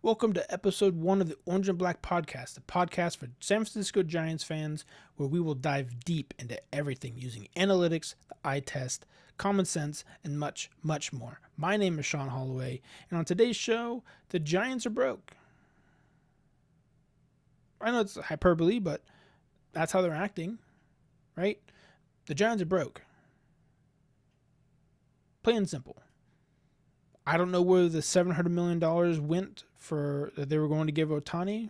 Welcome to episode 1 of the Orange and Black Podcast, the podcast for San Francisco Giants fans, where we will dive deep into everything using analytics, the eye test, common sense, and much, much more. My name is Sean Holloway, and on today's show, the Giants are broke. I know it's hyperbole, but that's how they're acting, right? The Giants are broke. Plain and simple. I don't know where the $700 million went for that they were going to give Ohtani.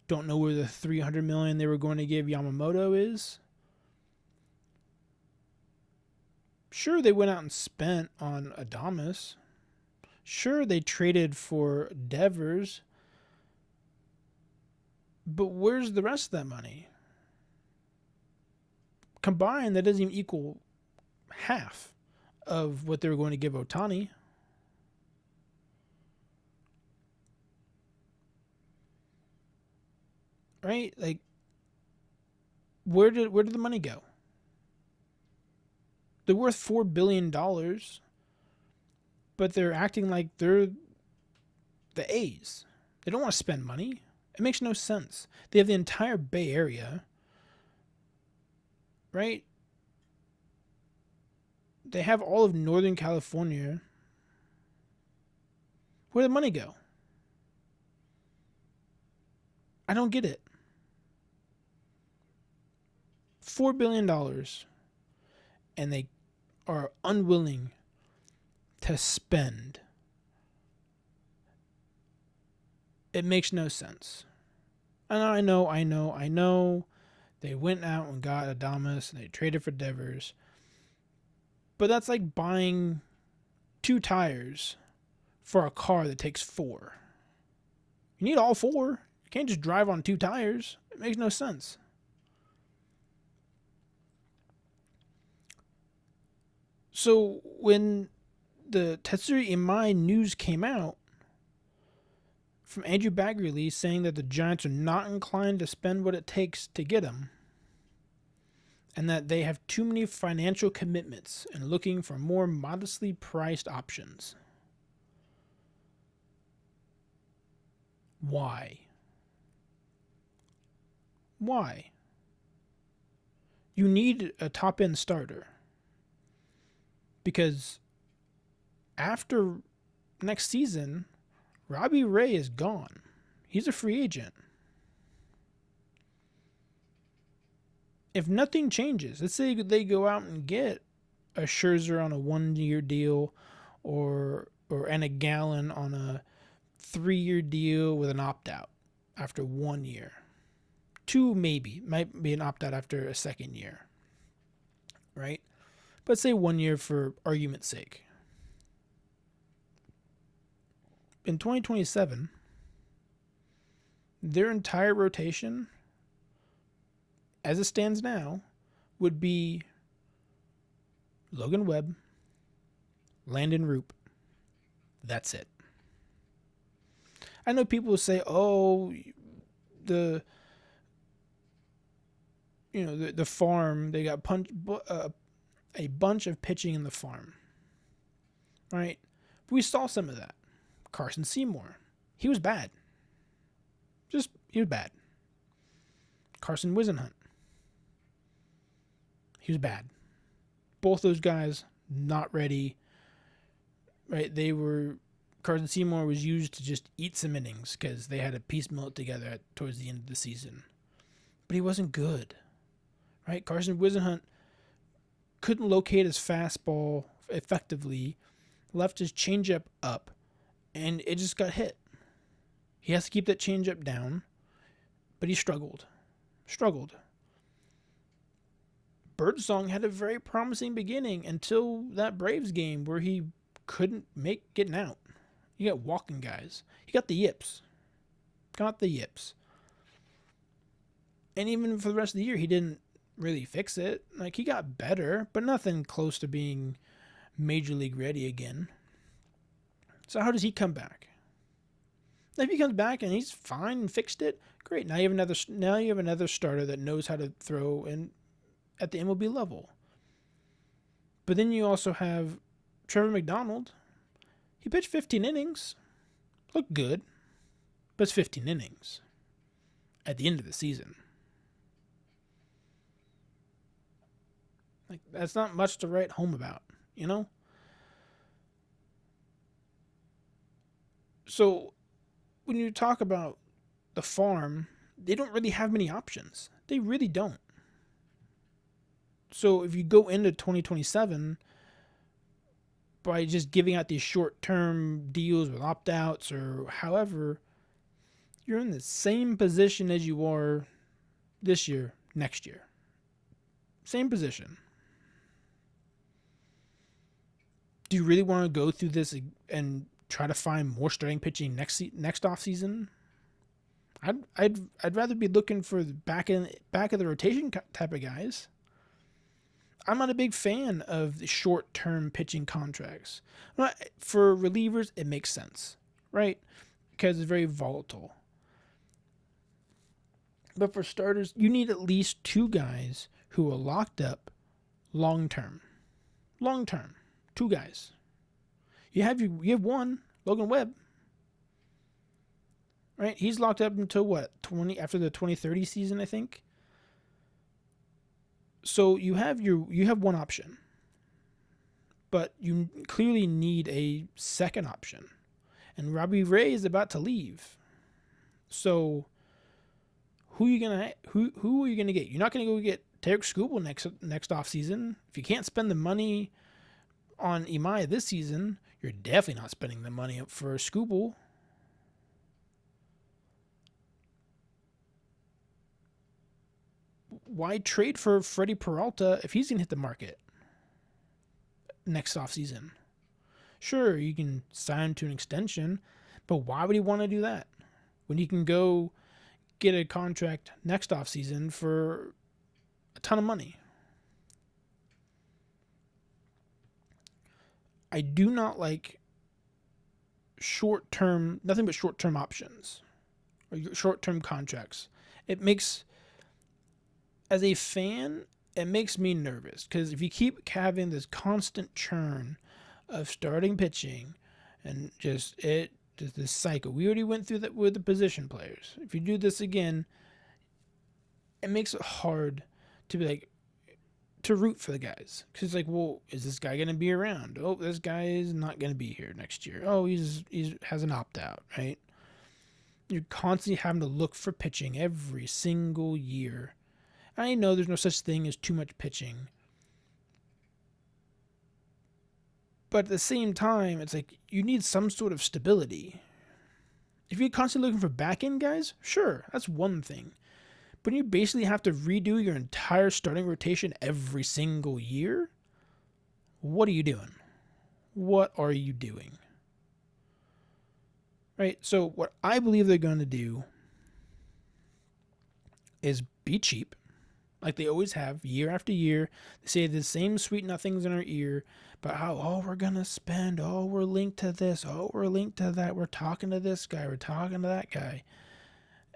Don't know where the $300 million they were going to give Yamamoto is. Sure, they went out and spent on Adames. Sure, they traded for Devers. But where's the rest of that money? Combined, that doesn't even equal half of what they were going to give Ohtani. Right? Like, where did the money go? They're worth $4 billion, but they're acting like they're the A's. They don't want to spend money. It makes no sense. They have the entire Bay Area, right? They have all of Northern California. Where did the money go? I don't get it. $4 billion, and they are unwilling to spend. It makes no sense. And I know. They went out and got Adames and they traded for Devers. But that's like buying 2 tires for a car that takes 4. You need all 4. You can't just drive on 2 tires. It makes no sense. So when the Tatsuri Imai news came out from Andrew Baggerly saying that the Giants are not inclined to spend what it takes to get him, and that they have too many financial commitments and looking for more modestly priced options. Why? You need a top-end starter. Because after next season, Robbie Ray is gone. He's a free agent. If nothing changes, let's say they go out and get a Scherzer on a 1-year deal or and a Gallon on a 3-year deal with an opt-out after 1 year. 2 maybe. Might be an opt-out after a 2nd year. Right? But say 1 year for argument's sake. In 2027, their entire rotation, as it stands now, would be Logan Webb, Landon Roop. That's it. I know people will say, "Oh, the farm, they got a bunch of pitching in the farm." Right? But we saw some of that. Carson Seymour. He was bad. He was bad. Carson Wisenhunt. He was bad. Both those guys not ready. Right? Carson Seymour was used to just eat some innings because they had to piecemeal it together towards the end of the season. But he wasn't good. Right? Carson Wisenhunt couldn't locate his fastball effectively, left his changeup up, and it just got hit. He has to keep that changeup down, but he struggled. Birdsong had a very promising beginning until that Braves game where he couldn't make getting out. You got walking guys. He got the yips. And even for the rest of the year, he didn't really fix it. Like, he got better, but nothing close to being major league ready again. So how does he come back? If he comes back and he's fine and fixed it, great. Now you have another starter that knows how to throw at the MLB level. But then you also have Trevor McDonald. He pitched 15 innings. Looked good. but it's 15 innings at the end of the season. Like, that's not much to write home about, you know? So when you talk about the farm, they don't really have many options. They really don't. So if you go into 2027 by just giving out these short-term deals with opt-outs or however, you're in the same position as you are this year, next year. Same position. Do you really want to go through this and try to find more starting pitching next off season? I'd rather be looking for the back of the rotation type of guys. I'm not a big fan of the short-term pitching contracts. For relievers, it makes sense, right? Because it's very volatile. But for starters, you need at least 2 guys who are locked up long-term. Long-term. 2 guys. You have one, Logan Webb. Right? He's locked up until what? After the 2030 season, I think. So you have one option. But you clearly need a second option. And Robbie Ray is about to leave. So who are you gonna get? You're not gonna go get Tarek Skubal next offseason. If you can't spend the money on Imai this season, you're definitely not spending the money up for Skubal. Why trade for Freddie Peralta if he's going to hit the market next offseason? Sure, you can sign him to an extension, but why would he want to do that when he can go get a contract next offseason for a ton of money? I do not like nothing but short-term options or short-term contracts. As a fan, it makes me nervous because if you keep having this constant churn of starting pitching and just this cycle, we already went through that with the position players. If you do this again, it makes it hard to root for the guys because it's like, well, is this guy going to be around? Oh, this guy is not going to be here next year. Oh, he has an opt out, right? You're constantly having to look for pitching every single year. I know there's no such thing as too much pitching. But at the same time, it's like you need some sort of stability. If you're constantly looking for back-end guys, sure, that's one thing. But you basically have to redo your entire starting rotation every single year? What are you doing? What are you doing? Right? So what I believe they're going to do is be cheap, like they always have, year after year. They say the same sweet nothings in our ear about how, we're going to spend, we're linked to this, we're linked to that, we're talking to this guy, we're talking to that guy.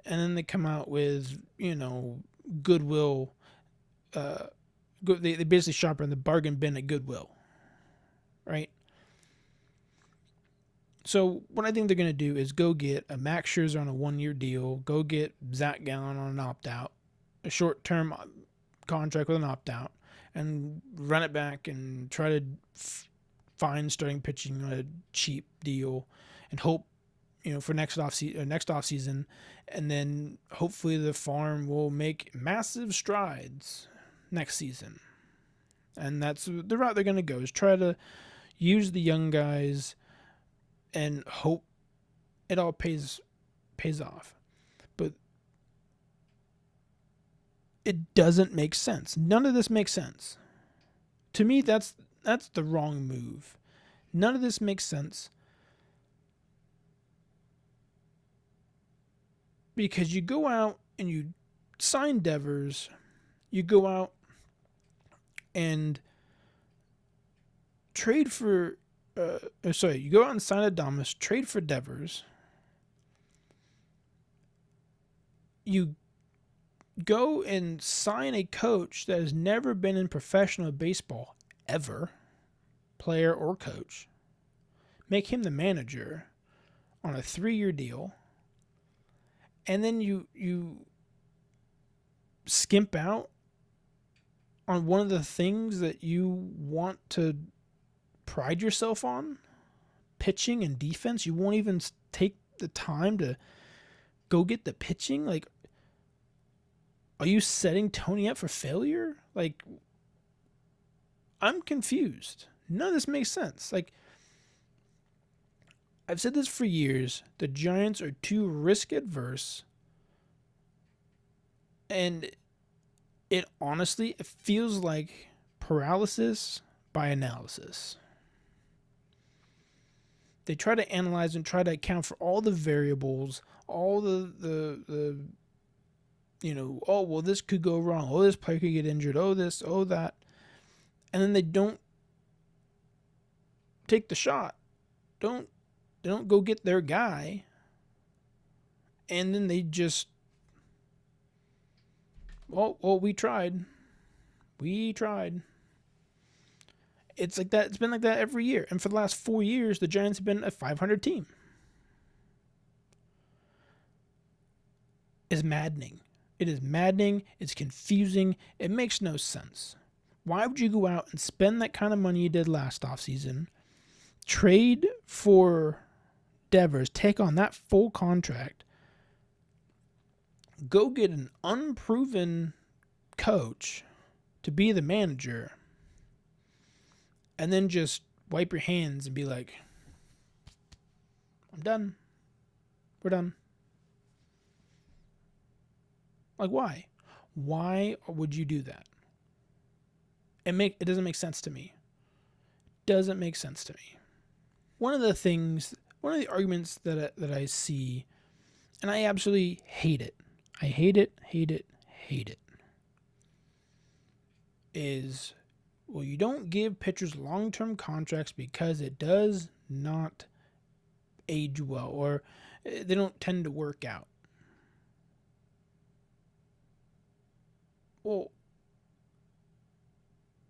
And then they come out with, Goodwill. They basically shop in the bargain bin at Goodwill, right? So what I think they're going to do is go get a Max Scherzer on a 1-year deal, go get Zach Gallen on an opt-out, a short-term contract with an opt-out, and run it back and try to find starting pitching on a cheap deal and hope, for next off season, and then hopefully the farm will make massive strides next season. And that's the route they're going to go, is try to use the young guys and hope it all pays off. But it doesn't make sense. None of this makes sense. To me, that's the wrong move. None of this makes sense. Because you go out and you sign Devers, you go out and trade for, you go out and sign Adames, trade for Devers. You go and sign a coach that has never been in professional baseball ever, player or coach. Make him the manager on a 3-year deal. and then you skimp out on one of the things that you want to pride yourself on, pitching and defense. You won't even take the time to go get the pitching. Like, are you setting Tony up for failure? Like, I'm confused. None of this makes sense. Like, I've said this for years. The Giants are too risk adverse. And it honestly, it feels like paralysis by analysis. They try to analyze and try to account for all the variables, all the oh, well, this could go wrong. Oh, this player could get injured. Oh, this, oh, that. And then they don't take the shot. They don't go get their guy. And then they just, well, we tried. We tried. It's like that. It's been like that every year. And for the last 4 years, the Giants have been a 500 team. It's maddening. It is maddening. It's confusing. It makes no sense. Why would you go out and spend that kind of money you did last offseason, trade for Devers, take on that full contract, go get an unproven coach to be the manager, and then just wipe your hands and be like, I'm done. We're done. Like, why? Why would you do that? It doesn't make sense to me. Doesn't make sense to me. One of the arguments that I see, and I absolutely hate it. I hate it, is, well, you don't give pitchers long-term contracts because it does not age well, or they don't tend to work out. Well,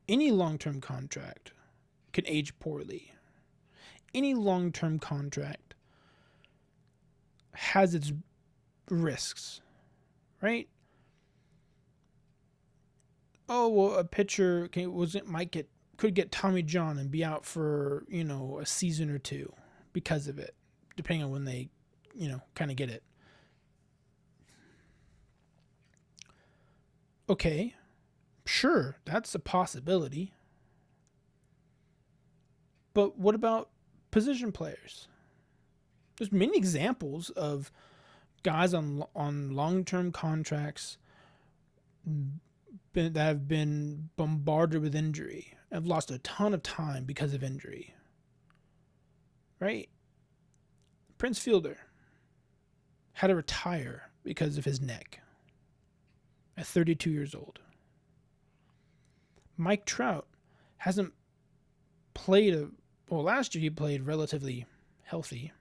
any long-term contract can age poorly. Any long-term contract has its risks, right? Oh, well, a pitcher could get Tommy John and be out for, a season or two because of it, depending on when they, kind of get it. Okay, sure, that's a possibility. But what about position players? There's many examples of guys on long-term contracts that have been bombarded with injury, have lost a ton of time because of injury. Right? Prince Fielder had to retire because of his neck at 32 years old. Mike Trout hasn't played last year he played relatively healthy,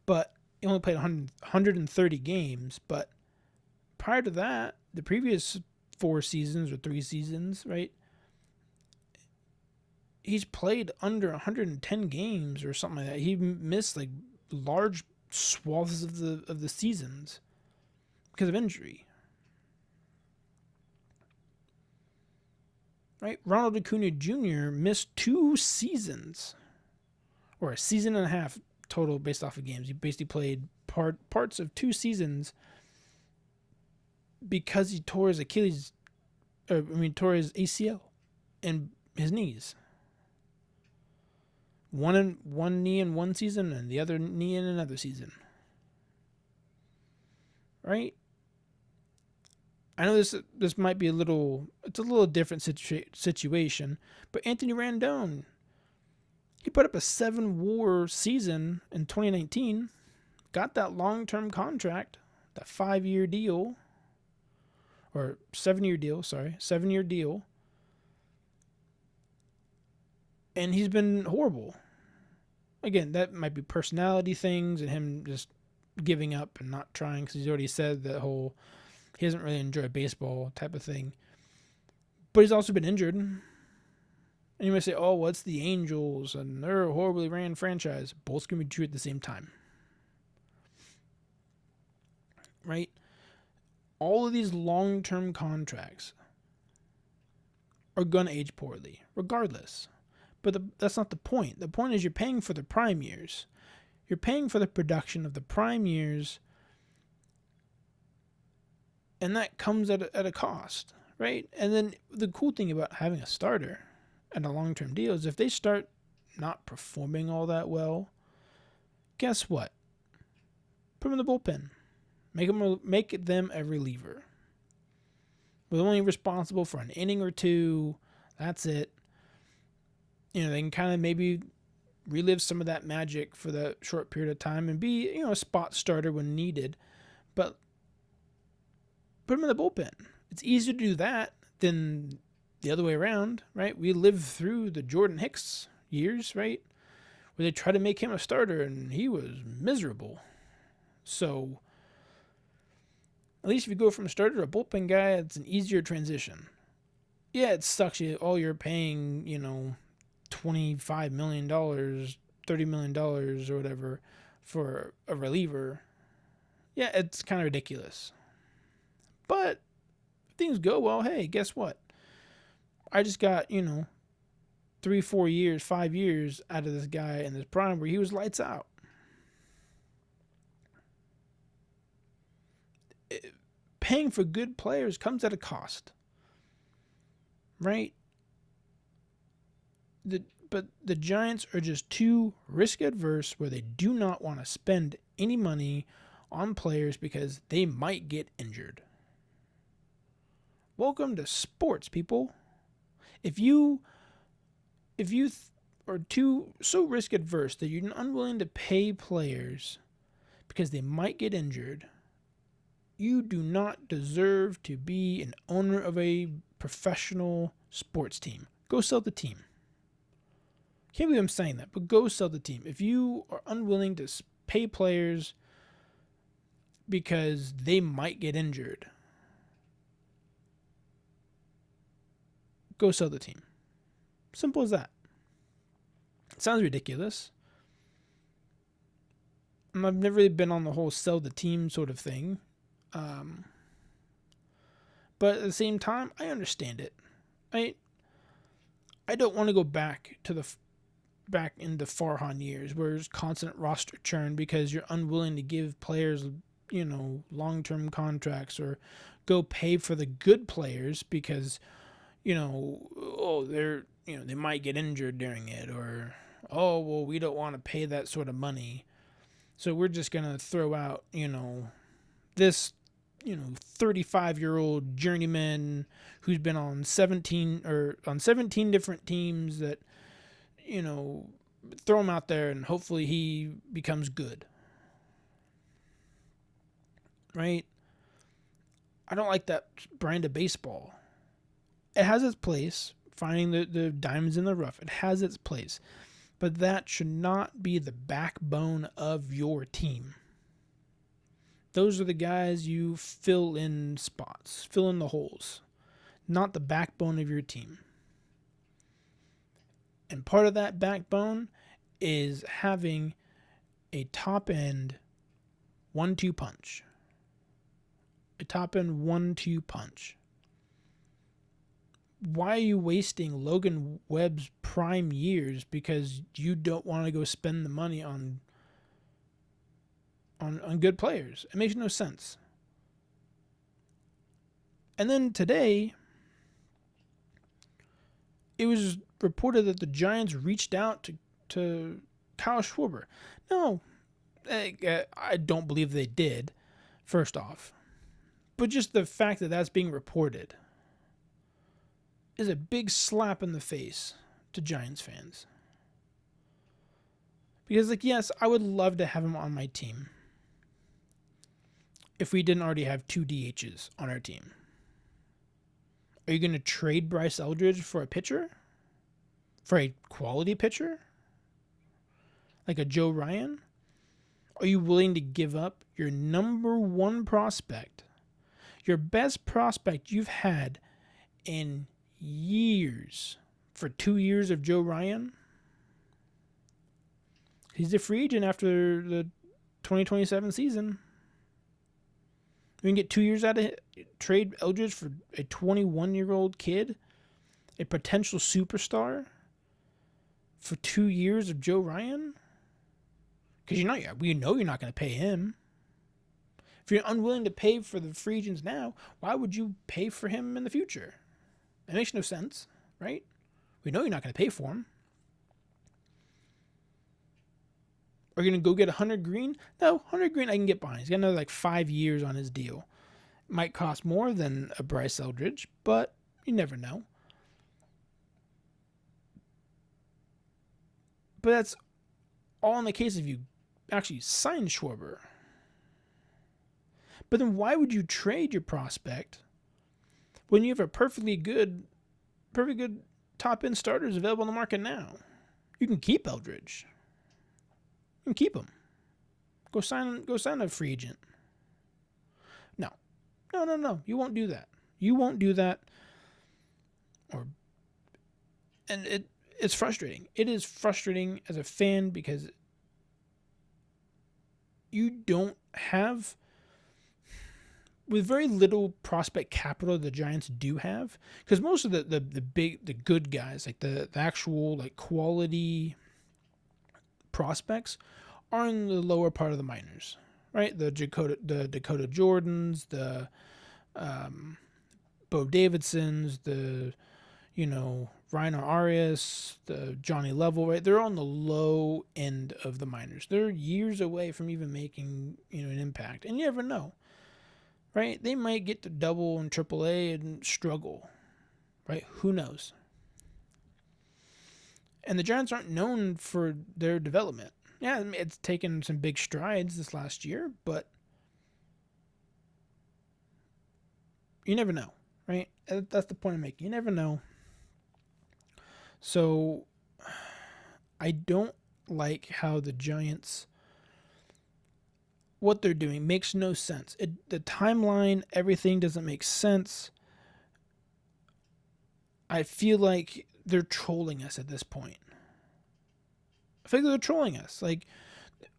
but he only played 130 games. But prior to that, the previous 4 seasons or 3 seasons, right, he's played under 110 games or something like that. He missed like large swaths of the seasons because of injury. Right? Ronald Acuna Jr. missed 2 seasons, or a season and a half total based off of games. He basically played parts of 2 seasons because he tore his tore his ACL and his knees. One knee in one season and the other knee in another season. Right? I know this might be a little different situation, but Anthony Rendon, he put up a 7-WAR season in 2019, got that long-term contract, that 5-year deal, or 7-year deal, 7-year deal, and he's been horrible. Again, that might be personality things and him just giving up and not trying because he's already said that whole he doesn't really enjoy baseball type of thing. But he's also been injured. And you might say, oh, well, it's the Angels and they're a horribly ran franchise. Both can be true at the same time. right? All of these long-term contracts are going to age poorly, regardless. But that's not the point. The point is you're paying for the prime years. You're paying for the production of the prime years, and that comes at a cost, right? And then the cool thing about having a starter and a long-term deal is if they start not performing all that well, guess what? Put them in the bullpen. Make them a reliever. We're only responsible for an inning or two. That's it. They can kind of maybe relive some of that magic for that short period of time and be, a spot starter when needed. But put them in the bullpen. It's easier to do that than the other way around, right? We lived through the Jordan Hicks years, right? Where they tried to make him a starter and he was miserable. So at least if you go from a starter to a bullpen guy, it's an easier transition. Yeah, it sucks. You're paying, $25 million, $30 million or whatever for a reliever. Yeah, it's kind of ridiculous. But if things go well, hey, guess what? I just got, 3, 4 years, 5 years out of this guy in this prime where he was lights out. Paying for good players comes at a cost, right? But the Giants are just too risk adverse where they do not want to spend any money on players because they might get injured. Welcome to sports, people. If you are so risk adverse that you're unwilling to pay players because they might get injured, you do not deserve to be an owner of a professional sports team. Go sell the team. Can't believe I'm saying that, but go sell the team. If you are unwilling to pay players because they might get injured, go sell the team. Simple as that. It sounds ridiculous. I've never really been on the whole sell the team sort of thing. But at the same time, I understand it. I don't want to go back in the Farhan years where there's constant roster churn because you're unwilling to give players, long-term contracts or go pay for the good players because, they might get injured during it, or, we don't want to pay that sort of money. So we're just going to throw out, this 35-year-old journeyman who's been on 17 different teams that, throw him out there and hopefully he becomes good. Right? I don't like that brand of baseball. It has its place, finding the diamonds in the rough. It has its place. But that should not be the backbone of your team. Those are the guys you fill in spots, fill in the holes, not the backbone of your team. And part of that backbone is having a top-end 1-2 punch. A top-end 1-2 punch. Why are you wasting Logan Webb's prime years because you don't want to go spend the money on good players? It makes no sense. And then today, it was reported that the Giants reached out to Kyle Schwarber. No, I don't believe they did, first off. But just the fact that that's being reported is a big slap in the face to Giants fans. Because, yes, I would love to have him on my team if we didn't already have 2 DHs on our team. Are you going to trade Bryce Eldridge for a pitcher? For a quality pitcher? Like a Joe Ryan? Are you willing to give up your number 1 prospect, your best prospect you've had in years, for 2 years of Joe Ryan? He's a free agent after the 2027 season. We can get 2 years out of it. Trade Eldridge for a 21-year-old kid, a potential superstar, for 2 years of Joe Ryan? Because we know you're not going to pay him. If you're unwilling to pay for the free agents now, why would you pay for him in the future? It makes no sense, right? We know you're not going to pay for him. Are you going to go get 100 Green? No, 100 Green I can get behind. He's got another like 5 years on his deal. Might cost more than a Bryce Eldridge, but you never know. But that's all in the case if you actually sign Schwarber. But then why would you trade your prospect when you have a perfectly good top end starters available on the market now? You can keep Eldridge. You can keep him. Go sign a free agent. No. You won't do that. You won't do that. And it's frustrating. It is frustrating as a fan because you don't have, with very little prospect capital the Giants do have, because most of the good guys, like the actual like quality prospects, are in the lower part of the minors, right? The Dakota Jordans, the Bo Davidsons, the Reiner Arias, the Johnny Level, right? They're on the low end of the minors. They're years away from even making an impact, and you never know, right? They might get to double and triple A and struggle, right? Who knows? And the Giants aren't known for their development. Yeah, it's taken some big strides this last year, but you never know, right? That's the point I'm making. You never know. So I don't like how the Giants, what they're doing makes no sense. The timeline, everything doesn't make sense. I feel like they're trolling us at this point. I think they're trolling us. Like,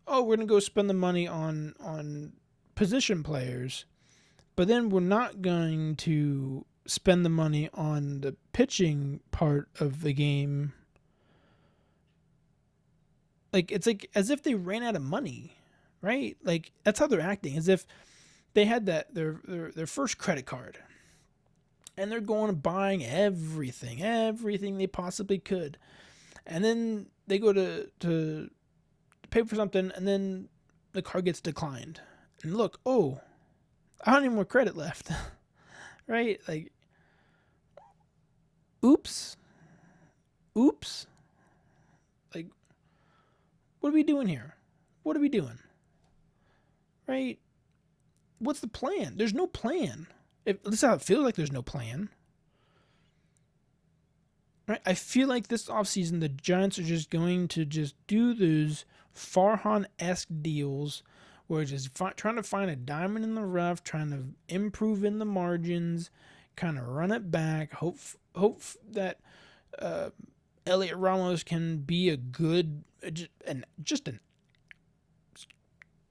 oh, we're going to go spend the money on position players, but then we're not going to spend the money on the pitching part of the game. Like, it's like as if they ran out of money, right? Like, that's how they're acting, as if they had their first credit card and they're going and buying everything they possibly could. And then they go to pay for something, and then the card gets declined. And look, oh, I don't have any more credit left. Right? Like, oops. Like, what are we doing here? What are we doing? Right? What's the plan? There's no plan. This is how it feels like there's no plan. Right? I feel like this offseason, the Giants are just going to just do those Farhan-esque deals where just trying to find a diamond in the rough, trying to improve in the margins, kind of run it back, hope that Elliot Ramos can be a good, just an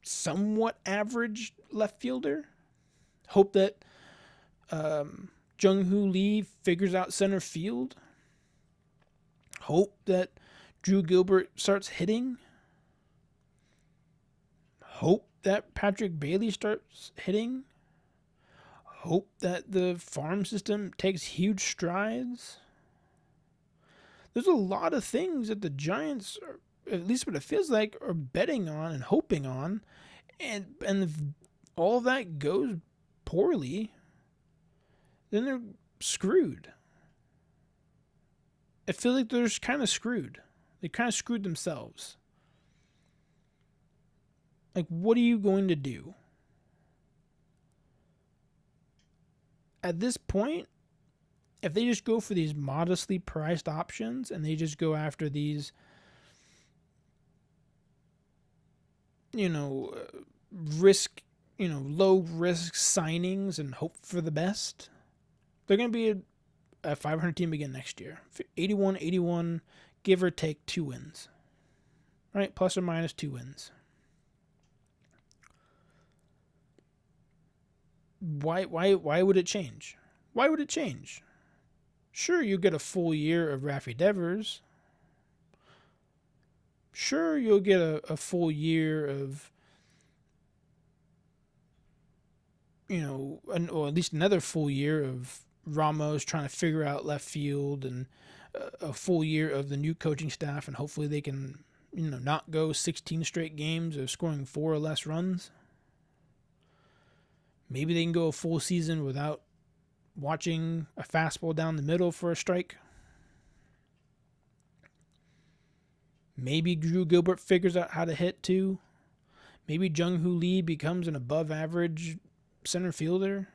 somewhat average left fielder. Hope that Jung-Hoo Lee figures out center field. Hope that Drew Gilbert starts hitting. Hope that Patrick Bailey starts hitting. Hope that the farm system takes huge strides. There's a lot of things that the Giants, at least what it feels like, are betting on and hoping on. And if all of that goes poorly, then they're screwed. I feel like they're just kind of screwed. They kind of screwed themselves. Like, what are you going to do? At this point, if they just go for these modestly priced options and they just go after these, low risk signings and hope for the best, they're going to be a 500 team again next year. 81, give or take 2 wins. Right? Plus or minus 2 wins. Why would it change? Why would it change? Sure, you get a full year of Raffy Devers. Sure, you'll get a full year of, or at least another full year of Ramos trying to figure out left field, and a full year of the new coaching staff, and hopefully they can, not go 16 straight games of scoring 4 or less runs. Maybe they can go a full season without watching a fastball down the middle for a strike. Maybe Drew Gilbert figures out how to hit too. Maybe Jung Hoo Lee becomes an above average center fielder.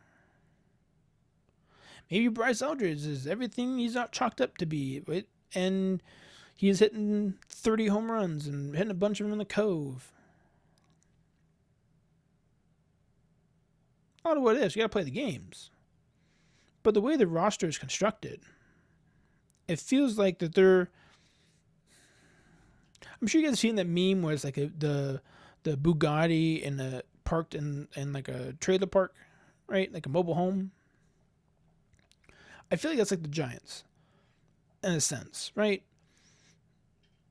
Maybe Bryce Eldridge is everything he's not chalked up to be, right? And he's hitting 30 home runs and hitting a bunch of them in the Cove. I don't know what it is. You got to play the games. But the way the roster is constructed, it feels like that they're... I'm sure you guys have seen that meme where it's like the Bugatti in a parked in like a trailer park, right? Like a mobile home. I feel like that's like the Giants, in a sense, right?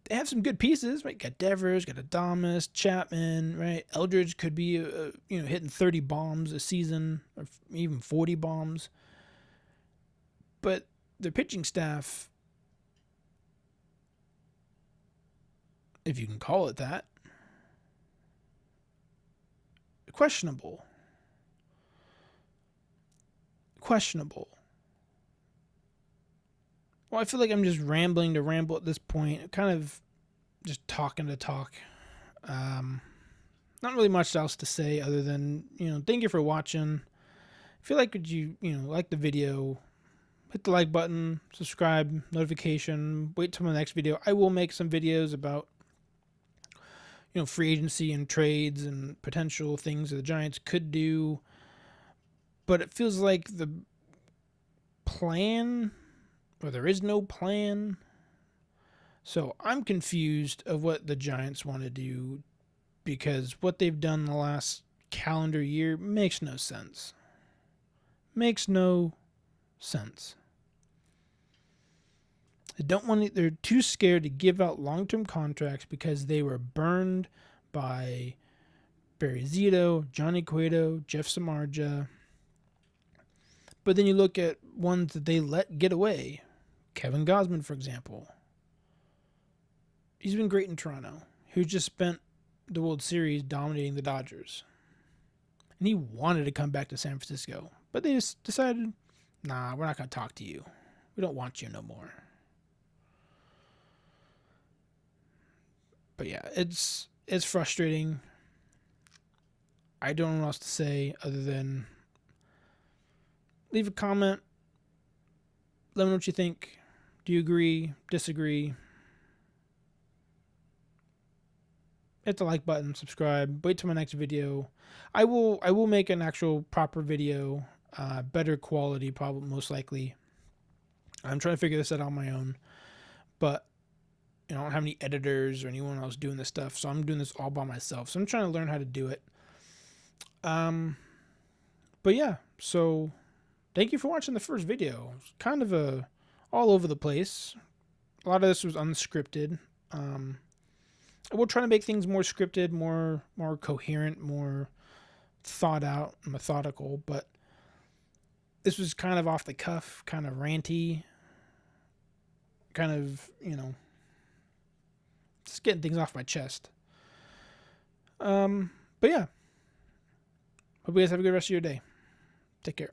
They have some good pieces, right? Got Devers, got Adames, Chapman, right? Eldridge could be, hitting 30 bombs a season, or even 40 bombs. But their pitching staff, if you can call it that, questionable. Well, I feel like I'm just rambling to ramble at this point. Kind of just talking to talk. Not really much else to say other than, thank you for watching. If you like what you like the video, hit the like button, subscribe, notification, wait till my next video. I will make some videos about, free agency and trades and potential things that the Giants could do. But it feels like the plan... or there is no plan. So I'm confused of what the Giants want to do, because what they've done the last calendar year makes no sense. They're too scared to give out long-term contracts because they were burned by Barry Zito, Johnny Cueto, Jeff Samardzija. But then you look at ones that they let get away. Kevin Gausman, for example. He's been great in Toronto. He just spent the World Series dominating the Dodgers. And he wanted to come back to San Francisco. But they just decided, nah, we're not going to talk to you. We don't want you no more. But yeah, it's frustrating. I don't know what else to say other than leave a comment. Let me know what you think. Do you agree? Disagree? Hit the like button, subscribe. Wait till my next video. I will make an actual proper video, better quality, probably most likely. I'm trying to figure this out on my own, but I don't have any editors or anyone else doing this stuff, so I'm doing this all by myself. So I'm trying to learn how to do it. But yeah, so thank you for watching the first video. It's kind of all over the place. A lot of this was unscripted. We'll try to make things more scripted, more coherent, more thought out, methodical. But this was kind of off the cuff, kind of ranty, kind of just getting things off my chest. But yeah, hope you guys have a good rest of your day. Take care.